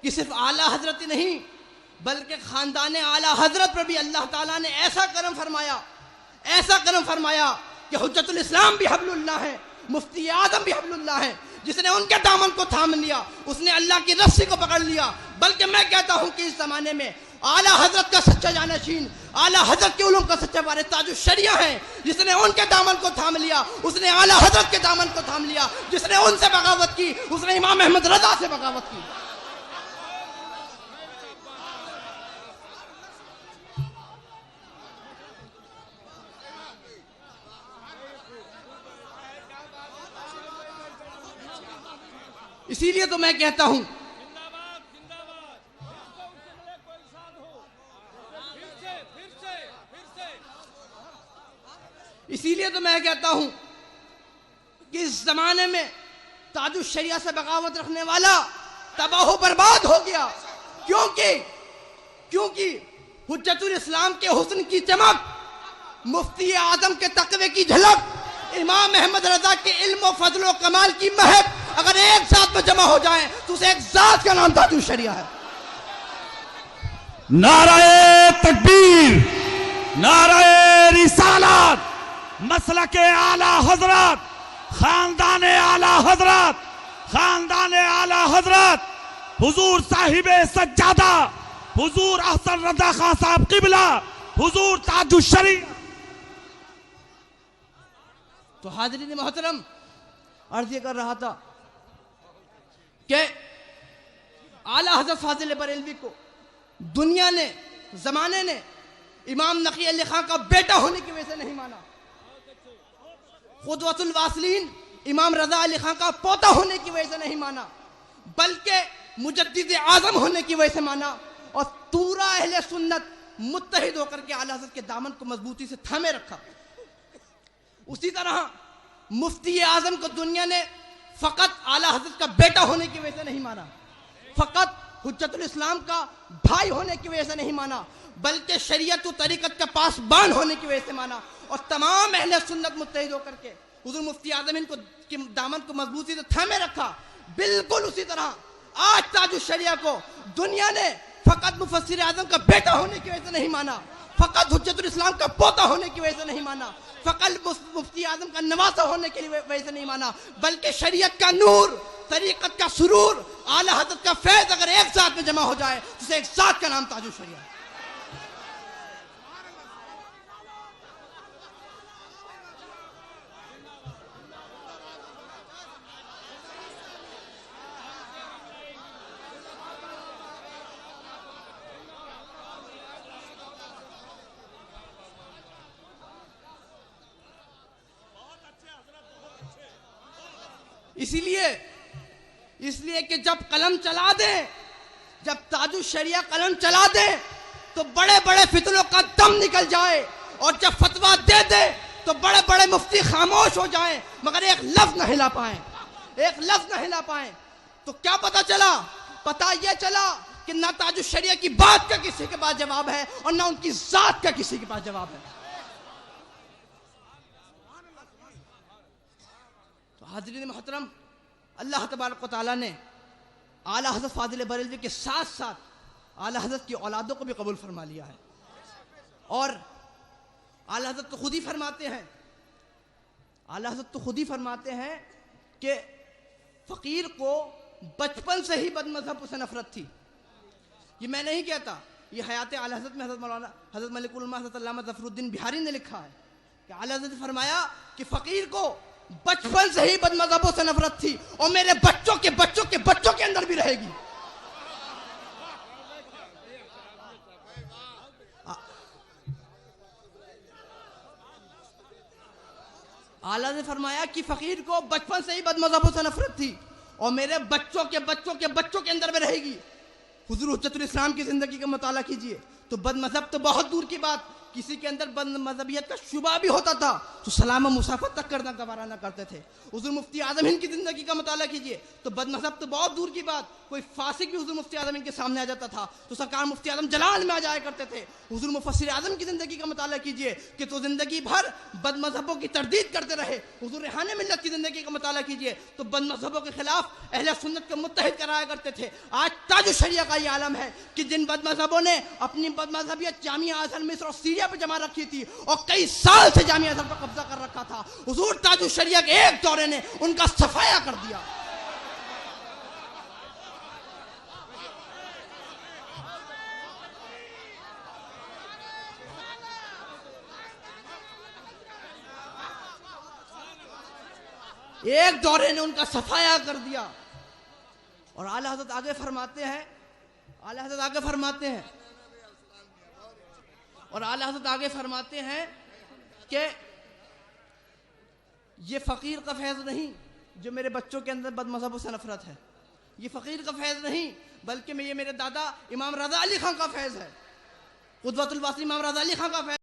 कि सिर्फ आला हजरत ही नहीं बल्कि खानदान आला हजरत पर भी अल्लाह ताला ने ऐसा करम फरमाया कि हुज्जतुल इस्लाम भी हब्लुल्लाह है, मुफ्ती आजम भी हब्लुल्लाह है। जिसने उनके दामन को थाम लिया उसने अल्लाह की रस्सी को पकड़ लिया। बल्कि मैं कहता हूं कि इस जमाने में आला हजरत का सच्चा जानशीन, आला हजरत के उलूम का सच्चा वारिस ताजुश शरिया है। जिसने उनके दामन को थाम लिया उसने आला हजरत के दामन को थाम लिया। जिसने उनसे बगावत की उसने इमाम अहमद रजा से बगावत की। इसीलिए तो मैं कहता हूं कि इस जमाने में ताजुश शरिया से बगावत रखने वाला तबाह बर्बाद हो गया। क्योंकि हुज्जतुल इस्लाम के हुस्न की चमक, मुफ्ती आजम के तकवे की झलक, इमाम अहमद रजा के इल्म व फजल व कमाल की महक अगर एक साथ में जमा हो जाए तो उसे एक जात का नाम ताजुश शरिया है। नाराए तकबीर, नाराए रिसालत, मसलके आला हजरत, खानदाने आला हजरत, खानदाने आला हजरत, हुजूर साहिबे सज्जादा, हुजूर अहसन रजा खान साहब किबला, हुजूर ताजुश शरिया। तो हाज़रीन मोहतरम, अर्ज ये कर रहा था कि आला हजरत फाजिल बरेलवी को दुनिया ने, जमाने ने इमाम नकी अली खां का बेटा होने की वजह से नहीं माना, खुदवतुल वासलीन इमाम रजा अली खां का पोता होने की वजह से नहीं माना, बल्कि मुजद्दिद आजम होने की वजह से माना। और पूरा अहले सुन्नत मुत्तहिद होकर के आला हजरत के दामन को मजबूती से थामे रखा। उसी तरह मुफ्ती आजम को दुनिया ने फकत आला हजरत का बेटा होने की वजह से नहीं माना, फकत हुज्जतुल इस्लाम का भाई होने की वजह से नहीं माना, बल्कि शरीयत व तरीकत का पासबान होने की वजह से माना। और तमाम अहले सुन्नत मुत्तहिद होकर के हुजूर मुफ्ती आजम इनको के दामन को मजबूती से थामे रखा। बिल्कुल उसी तरह आज ताजुश शरिया को दुनिया ने फकत मुफस्सिर आजम का बेटा होने की वजह से नहीं माना, फकत हुज्जतुल इस्लाम का पोता होने की वजह से नहीं माना, फकत मुफ्ती आजम का नवासा होने की वजह से नहीं माना, बल्कि शरीयत का नूर, तरीकत का सुरूर, आला हजरत का फैज अगर एक साथ में जमा हो जाए तो उसे एक साथ का नाम ताजुश शरिया। इसलिए कि जब कलम चला दे, जब ताजुश शरिया कलम चला दे तो बड़े बड़े फितनों का दम निकल जाए, और जब फतवा दे दे तो बड़े बड़े मुफ्ती खामोश हो जाएं मगर एक लफ्ज न हिला पाए, एक लफ्ज न हिला पाए। तो क्या पता चला? पता यह चला कि ना ताजुश शरिया की बात का किसी के पास जवाब है और ना उनकी जात का किसी के पास जवाब है। तो हाज़रीन मोहतरम, अल्लाह तबारक व तआला ने आला हज़रत फाजिल बरेलवी के साथ साथ आला हज़रत की औलादों को भी कबूल फरमा लिया है। और आला हज़रत तो खुद ही फरमाते हैं, आला हज़रत तो खुद ही फरमाते हैं कि फ़कीर को बचपन से ही बदमज़हब से नफरत थी। ये मैं नहीं कहता, ये हयात आला हज़रत में हज़रत मौलाना हज़रत मलिकुल उलमा हज़रत अल्लामा ज़फ़रुद्दीन बिहारी ने लिखा है कि आला हज़रत ने फरमाया कि फ़कीर को बचपन से ही बदमज़हबों से नफरत थी और मेरे बच्चों के बच्चों के बच्चों के अंदर भी रहेगी। आला ने फरमाया कि फकीर को बचपन से ही बदमज़हबों से नफरत थी और मेरे बच्चों के बच्चों के बच्चों के अंदर भी रहेगी। हुजूर हुज्जतुल इस्लाम की जिंदगी का मुताला कीजिए तो बदमज़हब तो बहुत दूर की बात, किसी के अंदर बद मजहबियत का शुबा भी होता था तो सलाम मुसाफत तक करना गवारा न करते थे। हुजूर मुफ्ती आजम हिंद की जिंदगी का मुताला कीजिए तो बद मजहब तो बहुत दूर की बात, कोई फासिक भी हुजूर मुफ्ती आजम हिंद के सामने आ जाता था तो सरकार मुफ्ती आजम जलाल में आ जाया करते थे। हुजूर मुफस्सिर आजम की जिंदगी का मुताला कीजिए कि तो जिंदगी भर बद मजहबों की तरदीद करते रहे। हुजूर रेहाने मिल्लत की जिंदगी का मुताला कीजिए तो बद मजहबों के खिलाफ अहले सुन्नत को मुत्तहिद कराया करते थे। आज ताजुश शरिया का ये आलम है कि जिन बद मजहबों ने अपनी बद मजहबियत जामिया अज़हर मिस्र और सीरिया पे जमा रखी थी और कई साल से जामिया अज़हर पर कब्जा कर रखा था, हुजूर ताजुश शरिया के एक दौरे ने उनका सफाया कर दिया। एक दौरे ने उनका सफाया कर दिया। और आला हज़रत आगे फरमाते हैं, आला हज़रत आगे फरमाते हैं और आला हज़रत आगे फरमाते हैं कि ये फ़कीर का फैज़ नहीं जो मेरे बच्चों के अंदर बदमज़हबों से नफरत है, ये फ़कीर का फैज़ नहीं बल्कि ये मेरे दादा इमाम रज़ा अली खां का फैज़ है, क़ुदवतुल वासिल इमाम रज़ा अली खां का फैज़।